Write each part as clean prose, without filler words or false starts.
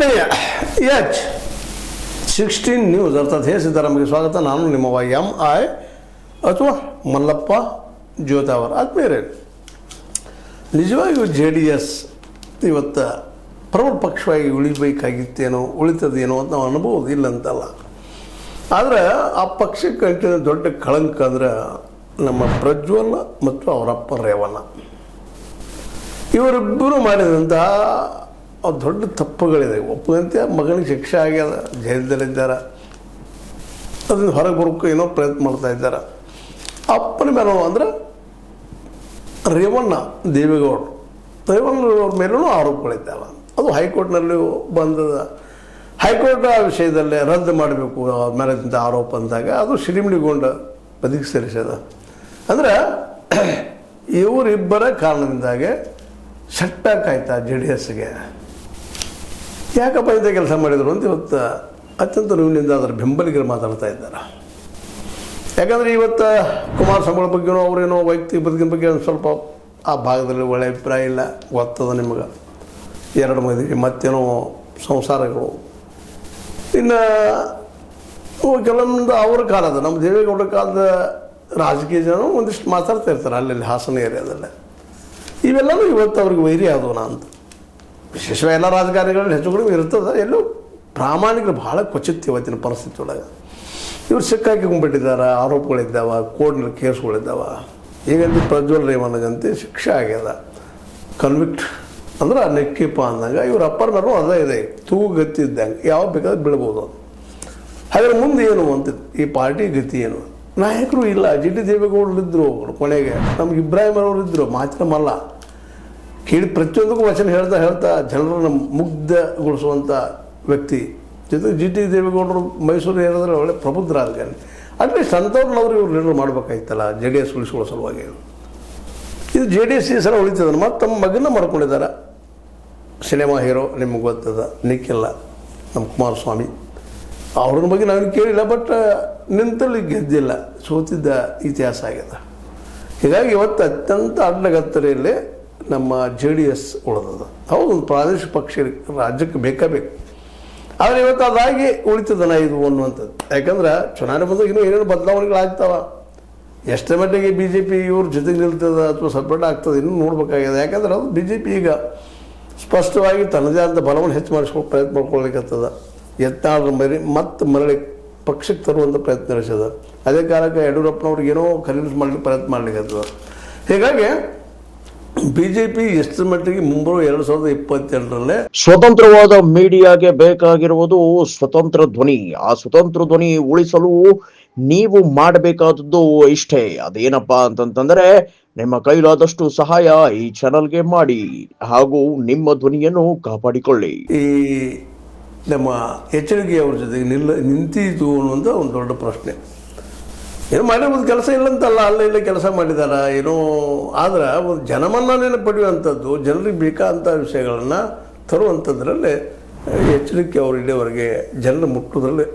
RTH16 news ಅರ್ಥಾತ್ ಹೇ ಸಿದ್ದರಾಮಯ್ಯ ಸ್ವಾಗತ. ನಾನು ನಿಮ್ಮವ MI ಅಥವಾ ಮಲ್ಲಪ್ಪ ಜೋತಾವರ್. ಆದ್ಮೇಲೆ ನಿಜವಾಗಿಯೂ JDS ಇವತ್ತು ಪ್ರಬಲ ಪಕ್ಷವಾಗಿ ಉಳಿಬೇಕಾಗಿತ್ತೇನೋ ಉಳಿತದೇನೋ ಅಂತ ನಾವು ಅನ್ಬೋದು, ಇಲ್ಲ ಅಂತಲ್ಲ. ಆದರೆ ಆ ಪಕ್ಷಕ್ಕೆ ಅಂಟಿದ ದೊಡ್ಡ ಕಳಂಕ ಅಂದ್ರೆ ನಮ್ಮ ಪ್ರಜ್ವಲ್ ಮತ್ತು ಅವರಪ್ಪ ರೇವಣ್ಣ ಇವರಿಬ್ಬರು ಮಾಡಿದಂಥ ದೊಡ್ಡ ತಪ್ಪುಗಳಿದೆ. ಒಪ್ಪದಂತೆ ಮಗನಿಗೆ ಶಿಕ್ಷೆ ಆಗ್ಯದ, ಜೈಲದಲ್ಲಿದ್ದಾರೆ, ಅದರಿಂದ ಹೊರಗೆ ಬರೋಕ್ಕೂ ಏನೋ ಪ್ರಯತ್ನ ಮಾಡ್ತಾ ಇದ್ದಾರೆ. ಅಪ್ಪನ ಮೇಲೆ ಅಂದರೆ ರೇವಣ್ಣ ದೇವೇಗೌಡರ ಮೇಲೂ ಆರೋಪಗಳಿದ್ದಾವೆ. ಅದು ಹೈಕೋರ್ಟ್ನಲ್ಲಿ ಬಂದದ. ಹೈಕೋರ್ಟ್ ಆ ವಿಷಯದಲ್ಲೇ ರದ್ದು ಮಾಡಬೇಕು ಮೇಲಿದ್ದಂಥ ಆರೋಪ ಅಂದಾಗ ಅದು ಸಿಡಿಮಿಡಿಗೊಂಡ ಬದಿಗೆ ಸೇರಿಸದ. ಅಂದರೆ ಇವರಿಬ್ಬರ ಕಾರಣದಿಂದಾಗೆ ಸಟ್ಟಾಕಾಯ್ತಾ JDSಗೆ. ಯಾಕಪ್ಪ ಇಂಥ ಕೆಲಸ ಮಾಡಿದರು ಅಂತ ಇವತ್ತು ಅತ್ಯಂತ ನೋವಿನಿಂದ ಅದರ ಬೆಂಬಲಿಗರು ಮಾತಾಡ್ತಾ ಇದ್ದಾರೆ. ಯಾಕಂದರೆ ಇವತ್ತು ಕುಮಾರಸ್ವಾಮಿಗಳ ಬಗ್ಗೆನೋ ಅವರೇನೋ ವೈಯಕ್ತಿಕ ಬದುಕಿನ ಬಗ್ಗೆ ಒಂದು ಸ್ವಲ್ಪ ಆ ಭಾಗದಲ್ಲಿ ಒಳ್ಳೆಯ ಅಭಿಪ್ರಾಯ ಇಲ್ಲ, ಗೊತ್ತದ ನಿಮಗೆ. 2 ಮದುವೆ ಮತ್ತೇನೋ ಸಂಸಾರಗಳು. ಇನ್ನು ಕೆಲವೊಂದು ಅವ್ರ ಕಾಲದ ನಮ್ಮ ದೇವೇಗೌಡರ ಕಾಲದ ರಾಜಕೀಯ ಜನ ಒಂದಿಷ್ಟು ಮಾತಾಡ್ತಾ ಇರ್ತಾರೆ ಅಲ್ಲಿ ಹಾಸನ ಏರಿಯಾದಲ್ಲೇ. ಇವೆಲ್ಲವೂ ಇವತ್ತು ಅವ್ರಿಗೆ ವೈರಿ ಆದವನ ಅಂತ. ವಿಶೇಷವಾಗಿ ಎಲ್ಲ ರಾಜಕಾರಣಿಗಳಲ್ಲಿ ಹೆಚ್ಚು ಕಡಿಮೆ ಇರ್ತದೆ, ಎಲ್ಲೂ ಪ್ರಾಮಾಣಿಕರು ಭಾಳ ಕ್ವಚಿತ್ ಇವತ್ತಿನ ಪರಿಸ್ಥಿತಿ ಒಳಗೆ. ಇವ್ರು ಸಿಕ್ಕಾಕಿಕೊಂಡ್ಬಿಟ್ಟಿದ್ದಾರೆ, ಆರೋಪಗಳಿದ್ದಾವೆ, ಕೋರ್ಟ್ನಲ್ಲಿ ಕೇಸ್ಗಳಿದ್ದಾವೆ. ಈಗಂತೂ ಪ್ರಜ್ವಲ್ ರೇವಣ್ಣಗಂತೆ ಶಿಕ್ಷೆ ಆಗ್ಯದ, ಕನ್ವಿಕ್ಟ್ ಅಂದ್ರೆ ನೆಕ್ಕಿಪ್ಪ ಅಂದಾಗ. ಇವ್ರ ಅಪ್ಪರ ಮೇಲೂ ಅದೇ ಇದೆ, ತೂಗತ್ತಿದ್ದಂಗೆ ಯಾವ ಬೇಕಾದ್ರೆ ಬೀಳ್ಬೋದು. ಹಾಗಾದ್ರೆ ಮುಂದೆ ಏನು ಅಂತಿದ್ದು ಈ ಪಾರ್ಟಿ ಗತಿ ಏನು? ನಾಯಕರು ಇಲ್ಲ. GT ದೇವೇಗೌಡರು ಇದ್ದರು, ಕೊನೆಗೆ ನಮ್ಗೆ ಇಬ್ರಾಹಿಂ ಅವರು ಇದ್ದರು, ಮಾತಿನ ಮಲ್ಲ. ಕೇಳಿ ಪ್ರತಿಯೊಂದಕ್ಕೂ ವಚನ ಹೇಳ್ತಾ ಜನರನ್ನು ಮುಗ್ಧಗೊಳಿಸುವಂಥ ವ್ಯಕ್ತಿ. ಜೊತೆಗೆ GT ದೇವೇಗೌಡರು ಮೈಸೂರು ಏರಿಯಾದ್ರೆ ಒಳ್ಳೆ ಪ್ರಬುದ್ಧ ರಾಜಕಾರಣಿ. ಅಟ್ಲೀಸ್ಟ್ ಅಂಥವ್ರನ್ನವರು ಇವ್ರು ಲೀಡರ್ ಮಾಡಬೇಕಾಯ್ತಲ್ಲ JDS ಉಳಿಸ್ಕೊಳ್ಳೋ ಸಲುವಾಗಿ. ಇದು JDS ಈ ಸಲ ಉಳಿತದ. ಮತ್ತು ತಮ್ಮ ಮಗನ ಮಾಡ್ಕೊಂಡಿದ್ದಾರೆ. ಸಿನಿಮಾ ಹೀರೋ ನಿಮ್ಗೆ ಗೊತ್ತದ, ನಿಖಿಲ್, ನಮ್ಮ ಕುಮಾರಸ್ವಾಮಿ. ಅವ್ರನ್ನ ಬಗ್ಗೆ ನಾನು ಕೇಳಿಲ್ಲ, ಬಟ್ ನಿಂತಲ್ಲಿ ಗೆದ್ದಿಲ್ಲ, ಸೋತಿದ್ದ ಇತಿಹಾಸ ಆಗಿದೆ. ಹೀಗಾಗಿ ಇವತ್ತು ಅತ್ಯಂತ ಅಡ್ಡಗತ್ತಲೆಯಲ್ಲಿ ನಮ್ಮ JDS ಉಳಿದದ. ಹೌದು, ಒಂದು ಪ್ರಾದೇಶಿಕ ಪಕ್ಷ ರಾಜ್ಯಕ್ಕೆ ಬೇಕು. ಆದರೆ ಇವತ್ತು ಅದಾಗಿ ಉಳಿತದನ ಇದು ಅನ್ನುವಂಥದ್ದು. ಯಾಕಂದ್ರೆ ಚುನಾವಣೆ ಬಂದಾಗ ಇನ್ನೂ ಏನೇನು ಬದಲಾವಣೆಗಳಾಗ್ತಾವ. ಎಷ್ಟರ ಮಟ್ಟಿಗೆ BJP ಇವ್ರ ಜೊತೆಗೆ ನಿಲ್ತದ ಅಥವಾ ಸಪೋರ್ಟ್ ಆಗ್ತದೆ ಇನ್ನೂ ನೋಡ್ಬೇಕಾಗಿದೆ. ಯಾಕಂದ್ರೆ ಅದು BJP ಈಗ ಸ್ಪಷ್ಟವಾಗಿ ತನ್ನದೇ ಆದ ಬಲವನ್ನು ಹೆಚ್ಚು ಮಾಡಿಸ್ಕೊಂಡು ಪ್ರಯತ್ನ ಮಾಡ್ಕೊಳ್ಲಿಕ್ಕತ್ತದ. ಯತ್ನಾಳರ ಮರಳಿ ಪಕ್ಷಕ್ಕೆ ತರುವಂಥ ಪ್ರಯತ್ನ ನಡೆಸದ. ಅದೇ ಕಾಲಕ್ಕೆ ಯಡಿಯೂರಪ್ಪನವ್ರಿಗೆ ಏನೋ ಕನ್ವಿನ್ಸ್ ಮಾಡ್ಲಿಕ್ಕೆ ಪ್ರಯತ್ನ ಮಾಡ್ಲಿಕ್ಕತ್ತದ. ಹೀಗಾಗಿ BJP ಎಷ್ಟರ ಮಟ್ಟಿಗೆ ಮುಂಬರುವ 2022ರಲ್ಲೇ ಸ್ವತಂತ್ರವಾದ ಮೀಡಿಯಾಗೆ ಬೇಕಾಗಿರುವುದು ಸ್ವತಂತ್ರ ಧ್ವನಿ. ಆ ಸ್ವತಂತ್ರ ಧ್ವನಿ ಉಳಿಸಲು ನೀವು ಮಾಡಬೇಕಾದದ್ದು ಇಷ್ಟೇ. ಅದೇನಪ್ಪಾ ಅಂತಂತಂದ್ರೆ ನಿಮ್ಮ ಕೈಲಾದಷ್ಟು ಸಹಾಯ ಈ ಚಾನಲ್ಗೆ ಮಾಡಿ ಹಾಗೂ ನಿಮ್ಮ ಧ್ವನಿಯನ್ನು ಕಾಪಾಡಿಕೊಳ್ಳಿ. ಈ ನಮ್ಮ HDK ಅವ್ರ ಜೊತೆಗೆ ನಿಂತಿತು ಅನ್ನುವಂಥ ಒಂದು ದೊಡ್ಡ ಪ್ರಶ್ನೆ. ಏನು ಮಾಡಿರ್ಬೋದು, ಕೆಲಸ ಇಲ್ಲಂತಲ್ಲ, ಅಲ್ಲ ಕೆಲಸ ಮಾಡಿದಾರ ಏನೋ. ಆದ್ರೆ ಒಂದು ಜನಮನ್ನಣೆಯನ್ನು ಪಡೆಯುವಂಥದ್ದು, ಜನರಿಗೆ ಬೇಕಾದಂಥ ವಿಷಯಗಳನ್ನು ತರುವಂಥದ್ರಲ್ಲಿ HDK ಅವರು ಇಲ್ಲಿವರೆಗೆ ಜನರು ಮುಟ್ಟೋದ್ರಲ್ಲಿ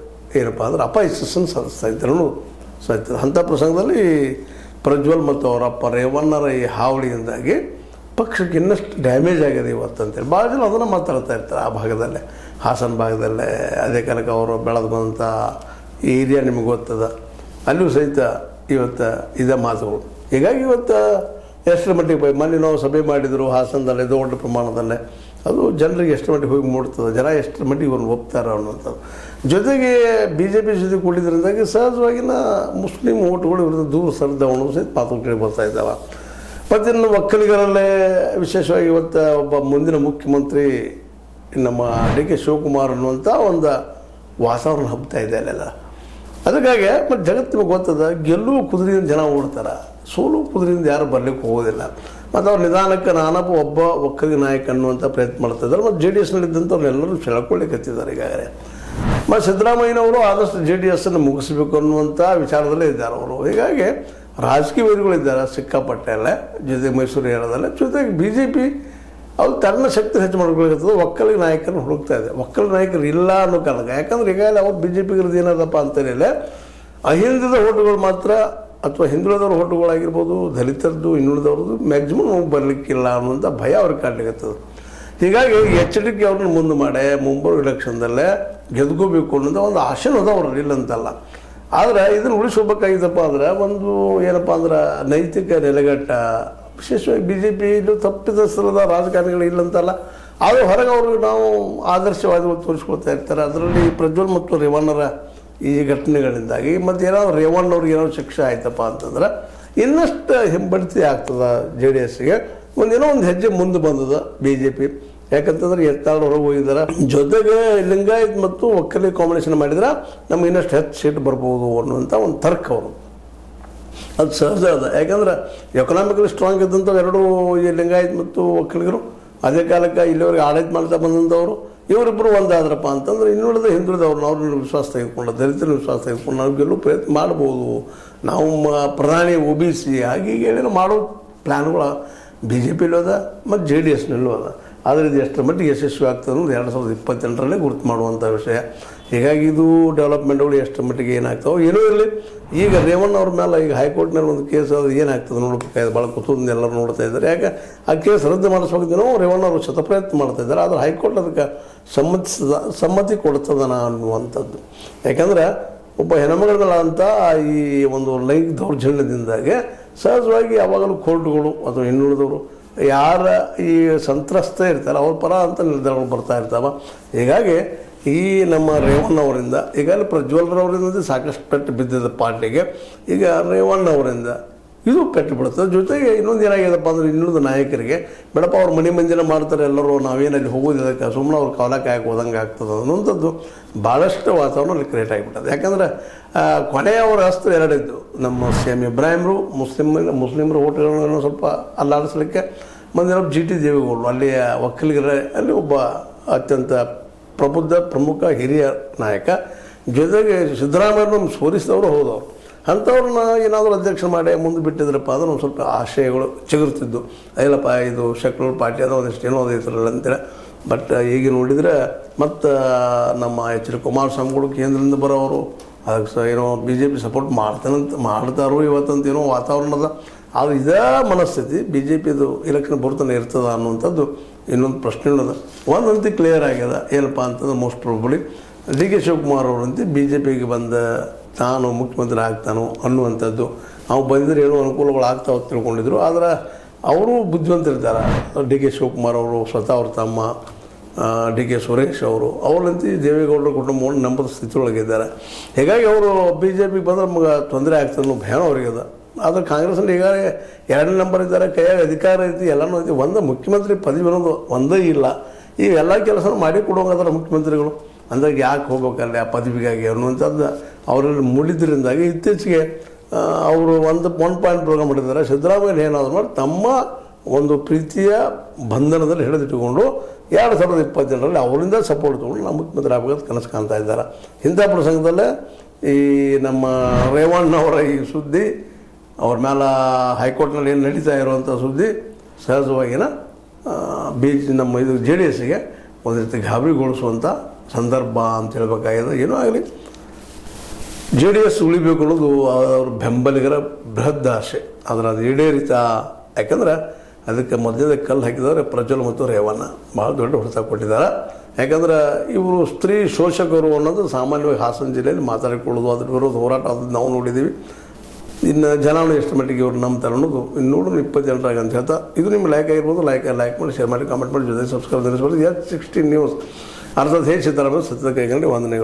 ಏನಪ್ಪ ಅಂದ್ರೆ ಅಪಯಶಸ್ಸನ್ನು ಸಾಧಿಸ್ತಾ ಇದ್ದರು. ಅಂಥ ಪ್ರಸಂಗದಲ್ಲಿ ಪ್ರಜ್ವಲ್ ಮತ್ತು ಅವರಪ್ಪ ರೇವಣ್ಣರ ಈ ಹಾವಳಿಯಿಂದಾಗಿ ಪಕ್ಷಕ್ಕೆ ಇನ್ನಷ್ಟು ಡ್ಯಾಮೇಜ್ ಆಗಿದೆ ಇವತ್ತು ಅಂತೇಳಿ ಭಾಳ ಜನ ಅದನ್ನು ಮಾತಾಡ್ತಾ ಇರ್ತಾರೆ. ಆ ಭಾಗದಲ್ಲೇ, ಹಾಸನ ಭಾಗದಲ್ಲೇ. ಅದೇ ಕಾಲಕ್ಕೆ ಅವರು ಬೆಳೆದು ಬಂದಂಥ ಏರಿಯಾ ನಿಮಗೆ ಗೊತ್ತದ, ಅಲ್ಲೂ ಸಹಿತ ಇವತ್ತು ಇದೇ ಮಾತುಗಳು. ಹೀಗಾಗಿ ಇವತ್ತು ಎಷ್ಟರ ಮಟ್ಟಿಗೆ ಮೊನ್ನೆ ನಾವು ಸಭೆ ಮಾಡಿದರು ಹಾಸನದಲ್ಲೇ ದೊಡ್ಡ ಪ್ರಮಾಣದಲ್ಲೇ. ಅದು ಜನರಿಗೆ ಎಷ್ಟು ಮಟ್ಟಿಗೆ ಹೋಗಿ ಮೂಡ್ತದೆ, ಜನ ಎಷ್ಟರ ಮಟ್ಟಿಗೆ ಇವ್ರನ್ನ ಒಪ್ತಾರೆ ಅನ್ನೋಂಥದ್ದು. ಜೊತೆಗೆ BJP ಜೊತೆ ಕೂಡಿದ್ರಿಂದಾಗಿ ಸಹಜವಾಗಿನ ಮುಸ್ಲಿಂ ಓಟ್ಗಳು ಇವ್ರದ್ದು ದೂರ ಸರಿದವನು ಸಹಿತ ಮಾತುಕತೆ ಬರ್ತಾ ಇದ್ದಾವೆ. ಮತ್ತು ಇನ್ನು ಒಕ್ಕಲಿಗರಲ್ಲೇ ವಿಶೇಷವಾಗಿ ಇವತ್ತು ಒಬ್ಬ ಮುಂದಿನ ಮುಖ್ಯಮಂತ್ರಿ ನಮ್ಮ DK ಶಿವಕುಮಾರ್ ಅನ್ನುವಂಥ ಒಂದು ವಾತಾವರಣ ಹಬ್ತಾ ಇದೆ ಅಲ್ಲೆಲ್ಲ. ಅದಕ್ಕಾಗಿ ಮತ್ತು ಜಗತ್ತಿಗೆ ಗೊತ್ತದ, ಗೆಲ್ಲುವ ಕುದುರೆಯಿಂದ ಜನ ಓಡ್ತಾರೆ, ಸೋಲು ಕುದುರೆಯಿಂದ ಯಾರು ಬರಲಿಕ್ಕೆ ಹೋಗೋದಿಲ್ಲ. ಮತ್ತು ಅವ್ರು ನಿಧಾನಕ್ಕೆ ನಾನಪ್ಪ ಒಬ್ಬ ಒಕ್ಕಲಿಗ ನಾಯಕ ಅನ್ನುವಂಥ ಪ್ರಯತ್ನ ಮಾಡ್ತಿದ್ದಾರೆ. ಮತ್ತು JDSನಲ್ಲಿದ್ದಂಥವ್ರನ್ನೆಲ್ಲರೂ ಸೆಳ್ಕೊಳ್ಳಿಕತ್ತಿದ್ದಾರೆ ಈಗಾಗಲೇ. ಮತ್ತು ಸಿದ್ದರಾಮಯ್ಯನವರು ಆದಷ್ಟು JDSನ್ನು ಮುಗಿಸ್ಬೇಕು ಅನ್ನುವಂಥ ವಿಚಾರದಲ್ಲೇ ಇದ್ದಾರೆ ಅವರು. ಹೀಗಾಗಿ ರಾಜಕೀಯ ವೈರಿಗಳಿದ್ದಾರೆ ಸಿಕ್ಕಾಪಟ್ಟೆಲ್ಲ, ಜೊತೆಗೆ ಮೈಸೂರು ಏರಿಯಾದಲ್ಲೇ. ಜೊತೆಗೆ BJP ಅವ್ರು ತನ್ನ ಶಕ್ತಿ ಹೆಚ್ಚು ಮಾಡ್ಕೊಳಿರ್ತದೆ, ಒಕ್ಕಲಿಗ ನಾಯಕರನ್ನು ಹುಡುಕ್ತಾ ಇದೆ. ಒಕ್ಕಲಿಗ ನಾಯಕರು ಇಲ್ಲ ಅನ್ನೋ ಕಾರಣಕ್ಕೆ. ಯಾಕಂದ್ರೆ ಈಗಾಗಲೇ ಅವ್ರು BJPಗಿರೋದು ಏನದಪ್ಪ ಅಂತೇಳಿ ಅಹಿಂದದ ಓಟುಗಳು ಮಾತ್ರ ಅಥವಾ ಹಿಂದುಳಿದವ್ರ ಓಟುಗಳಾಗಿರ್ಬೋದು, ದಲಿತರದ್ದು, ಇನ್ನುಳಿದವ್ರದ್ದು ಮ್ಯಾಕ್ಸಿಮಮ್ ಬರಲಿಕ್ಕಿಲ್ಲ ಅನ್ನುವಂಥ ಭಯ ಅವ್ರಿಗೆ ಕಾಡ್ಲಿಕ್ಕತ್ತದ. ಹೀಗಾಗಿ ಎಚ್ ಡಿ ಕೆ ಅವ್ರನ್ನ ಮುಂದೆ ಮಾಡಿ ಮುಂಬರುವ ಎಲೆಕ್ಷನ್ದಲ್ಲೇ ಗೆದ್ಕೋಬೇಕು ಅನ್ನೋದು ಒಂದು ಆಶೆನೂ ಅದ ಅವ್ರು ಇಲ್ಲ ಅಂತಲ್ಲ. ಆದರೆ ಇದನ್ನು ಉಳಿಸ್ಕೋಬೇಕಾಗಿದ್ದಪ್ಪ ಅಂದ್ರೆ ಒಂದು ಏನಪ್ಪ ಅಂದ್ರೆ ನೈತಿಕ ನೆಲೆಗಟ್ಟ, ವಿಶೇಷವಾಗಿ ಬಿ ಜೆ ಪಿ ಇದು ತಪ್ಪಿತಸ್ಥರದ ರಾಜಕಾರಣಿಗಳು ಇಲ್ಲಂತಲ್ಲ, ಆದರೂ ಹೊರಗೆ ಅವ್ರಿಗೆ ನಾವು ಆದರ್ಶವಾದಿಗಳು ತೋರಿಸ್ಕೊಳ್ತಾ ಇರ್ತಾರೆ. ಅದರಲ್ಲಿ ಪ್ರಜ್ವಲ್ ಮತ್ತು ರೇವಣ್ಣರ ಈ ಘಟನೆಗಳಿಂದಾಗಿ ಮತ್ತು ಏನಾದ್ರು ರೇವಣ್ಣವ್ರಿಗೆ ಏನಾದ್ರು ಶಿಕ್ಷೆ ಆಯ್ತಪ್ಪ ಅಂತಂದ್ರೆ ಇನ್ನಷ್ಟು ಹಿಂಬಡ್ತಿ ಆಗ್ತದೆ ಜೆ ಡಿ ಎಸ್ಗೆ. ಒಂದೇನೋ ಒಂದು ಹೆಜ್ಜೆ ಮುಂದೆ ಬಂದದ ಬಿ ಜೆ ಪಿ. ಯಾಕಂತಂದ್ರೆ ಎತ್ತಾಳು ಹೊರಗೆ ಹೋಗಿದ್ದಾರೆ, ಜೊತೆಗೆ ಲಿಂಗಾಯತ್ ಮತ್ತು ಒಕ್ಕಲಿ ಕಾಂಬಿನೇಷನ್ ಮಾಡಿದ್ರೆ ನಮ್ಗೆ ಇನ್ನಷ್ಟು ಹೆಚ್ಚು ಸೀಟ್ ಬರ್ಬೋದು ಅನ್ನುವಂಥ ಒಂದು ತರ್ಕ ಅವರು. ಅದು ಸಹಜ ಅದ. ಯಾಕಂದ್ರೆ ಎಕನಾಮಿಕಲಿ ಸ್ಟ್ರಾಂಗ್ ಇದ್ದಂಥವ್ರು ಎರಡೂ ಈ ಲಿಂಗಾಯತ್ ಮತ್ತು ಒಕ್ಕಲಿಗರು, ಅದೇ ಕಾಲಕ್ಕೆ ಇಲ್ಲಿವರೆಗೆ ಆಡಳಿತ ಮಾಡ್ತಾ ಬಂದಂಥವ್ರು, ಇವರಿಬ್ಬರು ಒಂದಾದ್ರಪ್ಪ ಅಂತಂದ್ರೆ ಇನ್ನುಳಿದ ಹಿಂದುಳಿದವ್ರು ಅವ್ರನ್ನ ವಿಶ್ವಾಸ ತೆಗೆದುಕೊಂಡು, ದಲಿತರ ವಿಶ್ವಾಸ ತೆಗೆದುಕೊಂಡು ನಾವು ಗೆಲ್ಲೋ ಪ್ರಯತ್ನ ಮಾಡ್ಬೋದು, ನಾವು ಪ್ರಧಾನಿ OBC ಹಾಗೆ ಏನೇನು ಮಾಡೋ ಪ್ಲ್ಯಾನ್ಗಳು ಬಿ ಜೆ ಪಿಲೂ ಅದ ಮತ್ತು ಜೆ ಡಿ ಎಸ್ನಲ್ಲೂ ಅದ. ಆದರೆ ಇದು ಎಷ್ಟರ ಮಟ್ಟಿಗೆ ಯಶಸ್ವಿ ಆಗ್ತದೆ ಅನ್ನೋದು 2028 ಗುರುತು ಮಾಡುವಂಥ ವಿಷಯ. ಹೀಗಾಗಿ ಇದು ಡೆವಲಪ್ಮೆಂಟ್ಗಳು ಎಷ್ಟರ ಮಟ್ಟಿಗೆ ಏನಾಗ್ತಾವೆ ಏನೂ ಇರಲಿ. ಈಗ ರೇವಣ್ಣ ಅವ್ರ ಮೇಲೆ ಈಗ ಹೈಕೋರ್ಟ್ನಲ್ಲಿ ಒಂದು ಕೇಸ್ ಅದು ಏನಾಗ್ತದೆ ನೋಡ್ಬೇಕಾಯ್ತು, ಭಾಳ ಕುತೂಹಲದಿಂದ ಎಲ್ಲರೂ ನೋಡ್ತಾ ಇದ್ದಾರೆ. ಯಾಕೆ ಆ ಕೇಸ್ ರದ್ದು ಮಾಡಿಸ್ಬೇಕಿದ್ದೇನೋ ರೇವಣ್ಣ ಅವರು ಶತಪ್ರಯತ್ನ ಮಾಡ್ತಾ ಇದ್ದಾರೆ. ಆದರೆ ಹೈಕೋರ್ಟ್ ಅದಕ್ಕೆ ಸಮ್ಮತಿ ಕೊಡ್ತದನ ಅನ್ನುವಂಥದ್ದು. ಯಾಕಂದ್ರೆ ಒಬ್ಬ ಹೆಣ್ಮಗಳಂತ ಈ ಒಂದು ಲೈಂಗಿಕ ದೌರ್ಜನ್ಯದಿಂದಾಗೆ ಸಹಜವಾಗಿ ಯಾವಾಗಲೂ ಕೋರ್ಟ್ಗಳು ಅಥವಾ ಇನ್ನುಳಿದವರು ಯಾರ ಈ ಸಂತ್ರಸ್ತ ಇರ್ತಾರೆ ಅವ್ರ ಪರ ಅಂತ ನಿರ್ಧಾರಗಳು ಬರ್ತಾ ಇರ್ತಾವೆ. ಹೀಗಾಗಿ ಈ ನಮ್ಮ ರೇವಣ್ಣವರಿಂದ ಈಗಾಗಲೇ ಪ್ರಜ್ವಲ್ರವರಿಂದ ಸಾಕಷ್ಟು ಪೆಟ್ಟು ಬಿದ್ದಿದೆ ಪಾರ್ಟಿಗೆ. ಈಗ ರೇವಣ್ಣವರಿಂದ ಇದು ಪೆಟ್ಟು ಬಿಡುತ್ತದೆ. ಜೊತೆಗೆ ಇನ್ನೊಂದು ಏನಾಗಿದೆಪ್ಪ ಅಂದರೆ ಇನ್ನೊಂದು ನಾಯಕರಿಗೆ ಬೇಡಪ್ಪ ಅವ್ರು ಮನೆ ಮಂದಿನ ಮಾಡ್ತಾರೆ ಎಲ್ಲರೂ, ನಾವೇನಲ್ಲಿ ಹೋಗೋದಿದ್ದಕ್ಕೆ ಸುಮ್ಮನೆ ಅವ್ರು ಕಾಲಕ್ಕೆ ಹಾಕಿ ಹೋದಂಗೆ ಆಗ್ತದೆ ಅನ್ನೋಂಥದ್ದು ಭಾಳಷ್ಟು ವಾತಾವರಣ ಅಲ್ಲಿ ಕ್ರಿಯೇಟ್ ಆಗಿಬಿಟ್ಟದೆ. ಯಾಕಂದರೆ ಕೊನೆಯ ಅವರ ಅಸ್ತ್ರ ಎರಡಿದ್ದು, ನಮ್ಮ CM ಇಬ್ರಾಹಿಮ್ರು ಮುಸ್ಲಿಮರ ಓಟ್ಗಳನ್ನು ಸ್ವಲ್ಪ ಅಲ್ಲಾಡಿಸ್ಲಿಕ್ಕೆ, ಮಂದಿರ GT ದೇವೇಗೌಡರು ಅಲ್ಲಿಯ ಒಕ್ಕಲಿಗರ ಅಲ್ಲಿ ಒಬ್ಬ ಅತ್ಯಂತ ಪ್ರಬುದ್ಧ ಪ್ರಮುಖ ಹಿರಿಯ ನಾಯಕ, ಜೊತೆಗೆ ಸಿದ್ದರಾಮಯ್ಯನ ಸೋಲಿಸಿದವರು ಹೋದವರು. ಅಂಥವ್ರನ್ನ ಏನಾದರೂ ಅಧ್ಯಕ್ಷ ಮಾಡಿ ಮುಂದೆ ಬಿಟ್ಟಿದ್ರಪ್ಪ ಅಂದ್ರೆ ಒಂದು ಸ್ವಲ್ಪ ಆಶಯಗಳು ಚಿಗುರ್ತಿದ್ದು, ಇಲ್ಲಪ್ಪ ಇದು ಸೆಕ್ಯುಲರ್ ಪಾರ್ಟಿ ಅದ ಒಂದಿಷ್ಟು ಏನೋ ಅದೈತ್ರಲ್ಲ ಅಂತೇಳಿ. ಬಟ್ ಈಗ ನೋಡಿದರೆ ಮತ್ತು ನಮ್ಮ H D ಕುಮಾರಸ್ವಾಮಿಗಳು ಕೇಂದ್ರದಿಂದ ಬರೋವರು ಅದಕ್ಕೆ ಏನೋ BJP ಸಪೋರ್ಟ್ ಮಾಡ್ತಾರೋ ಇವತ್ತಂತ ಏನೋ ವಾತಾವರಣದ. ಆದರೆ ಇದೇ ಮನಸ್ಥಿತಿ BJPದು ಇಲೆಕ್ಷನ್ ಬರ್ತನೇ ಇರ್ತದ ಅನ್ನುವಂಥದ್ದು ಇನ್ನೊಂದು ಪ್ರಶ್ನೆ ಉಳ್ಳದ. ಒಂದಂತೂ ಕ್ಲಿಯರ್ ಆಗ್ಯದ, ಏನಪ್ಪ ಅಂತಂದ್ರೆ ಮೋಸ್ಟ್ ಪ್ರಾಬಬ್ಲಿ DK ಶಿವಕುಮಾರ್ ಅವರಂತೆ BJPಗೆ ಬಂದ ತಾನು ಮುಖ್ಯಮಂತ್ರಿ ಆಗ್ತಾನೋ ಅನ್ನುವಂಥದ್ದು. ನಾವು ಬಂದಿದ್ರೆ ಏನೋ ಅನುಕೂಲಗಳು ಆಗ್ತಾವೆ ತಿಳ್ಕೊಂಡಿದ್ರು. ಆದರೆ ಅವರು ಬುದ್ಧಿವಂತರಿದ್ದಾರೆ. DK ಶಿವಕುಮಾರ್ ಅವರು ಸ್ವತಃ ಅವ್ರ ತಮ್ಮ DK ಸುರೇಶ್ ಅವರಂತೂ ದೇವೇಗೌಡರ ಕುಟುಂಬವನ್ನು ನಂಬದ ಸ್ಥಿತಿಯೊಳಗಿದ್ದಾರೆ. ಹೀಗಾಗಿ ಅವರು BJPಗೆ ಬಂದ್ರೆ ನಮಗೆ ತೊಂದರೆ ಆಗ್ತದೆ ಅನ್ನೋ ಭಯ ಅವರಿಗದ. ಆದರೆ ಕಾಂಗ್ರೆಸ್ನಲ್ಲಿ ಈಗಾಗಲೇ 2ನೇ ನಂಬರ್ ಇದ್ದಾರೆ, ಕೈಯಾಗ ಅಧಿಕಾರ ಐತಿ, ಎಲ್ಲನೂ ಐತಿ. ಒಂದು ಮುಖ್ಯಮಂತ್ರಿ ಪದವಿ ಅನ್ನೋದು ಒಂದೇ ಇಲ್ಲ. ಈ ಎಲ್ಲ ಕೆಲಸ ಮಾಡಿ ಕೊಡುವಂಗಾದ್ರೆ ಮುಖ್ಯಮಂತ್ರಿಗಳು ಅಂದಾಗ ಯಾಕೆ ಹೋಗ್ಬೇಕಲ್ಲ ಆ ಪದವಿಗಾಗಿ ಅನ್ನುವಂಥದ್ದು ಅವರಲ್ಲಿ ಮೂಡಿದ್ರಿಂದಾಗಿ ಇತ್ತೀಚೆಗೆ ಅವರು ಒಂದು ಪಾಯಿಂಟ್ ಪ್ರೋಗ್ರಾಮ್ ಮಾಡಿದ್ದಾರೆ. ಸಿದ್ದರಾಮಯ್ಯ ಏನಾದರೂ ಮಾಡಿ ತಮ್ಮ ಒಂದು ಪ್ರೀತಿಯ ಬಂಧನದಲ್ಲಿ ಹಿಡಿದಿಟ್ಟುಕೊಂಡು 2028 ಅವರಿಂದ ಸಪೋರ್ಟ್ ತೊಗೊಂಡು ನಾವು ಮುಖ್ಯಮಂತ್ರಿ ಆಗಬೇಕು ಕನಸು ಕಾಣ್ತಾ ಇದ್ದಾರೆ. ಇಂಥ ಪ್ರಸಂಗದಲ್ಲೇ ಈ ನಮ್ಮ ರೇವಣ್ಣವರ ಈ ಸುದ್ದಿ, ಅವ್ರ ಮೇಲೆ ಹೈಕೋರ್ಟ್ನಲ್ಲಿ ಏನು ನಡೀತಾ ಇರುವಂಥ ಸುದ್ದಿ ಸಹಜವಾಗಿನ ನಮ್ಮ ಇದು JDSಗೆ ಒಂದು ರೀತಿ ಗಾಬರಿಗೊಳಿಸುವಂಥ ಸಂದರ್ಭ ಅಂತ ಹೇಳ್ಬೇಕಾಗಿದೆ. ಏನೋ ಆಗಲಿ JDS ಉಳಿಬೇಕು ಅನ್ನೋದು ಅವ್ರ ಬೆಂಬಲಿಗರ ಬೃಹತ್ ಆಸೆ. ಆದರೆ ಅದು ಈಡೇರಿತಾ? ಯಾಕಂದ್ರೆ ಅದಕ್ಕೆ ಮಧ್ಯದ ಕಲ್ಲು ಹಾಕಿದವರು ಪ್ರಜ್ವಲ್ ಮತ್ತು ರೇವಣ್ಣ ಭಾಳ ದೊಡ್ಡ ಹೊಡೆತ ಕೊಟ್ಟಿದ್ದಾರೆ. ಯಾಕಂದ್ರೆ ಇವರು ಸ್ತ್ರೀ ಶೋಷಕರು ಅನ್ನೋದು ಸಾಮಾನ್ಯವಾಗಿ ಹಾಸನ ಜಿಲ್ಲೆಯಲ್ಲಿ ಮಾತಾಡಿಕೊಳ್ಳೋದು, ಅದ್ರ ವಿರೋಧ ಹೋರಾಟ ಅದು ನಾವು ನೋಡಿದ್ದೀವಿ. ಇನ್ನು ಜನನು ಎಷ್ಟು ಮಟ್ಟಿಗೆ ಇವ್ರು ನಂಬ್ತಾರೆ ಅನ್ನೋದು ಇನ್ನೂರು 28 ಅಂತ ಹೇಳ್ತಾ, ಇದು ನಿಮ್ಮ ಲೈಕ್ ಆಗಿರ್ಬೋದು. ಲೈಕ್ ಮಾಡಿ, ಶೇರ್ ಮಾಡಿ, ಕಾಮೆಂಟ್ ಮಾಡಿ, ಜೊತೆ ಸಬ್ಸ್ಕ್ರೈಬ್ ತಿಳಿಸ್ಬೋದು. H16 ನ್ಯೂಸ್ ಅರ್ಥಾತ್ ಸಿದ್ದರಾಮಯ್ಯ ಸತ್ಯದ ಕೈಗೊಂಡು ವಂದನೆಗಳು.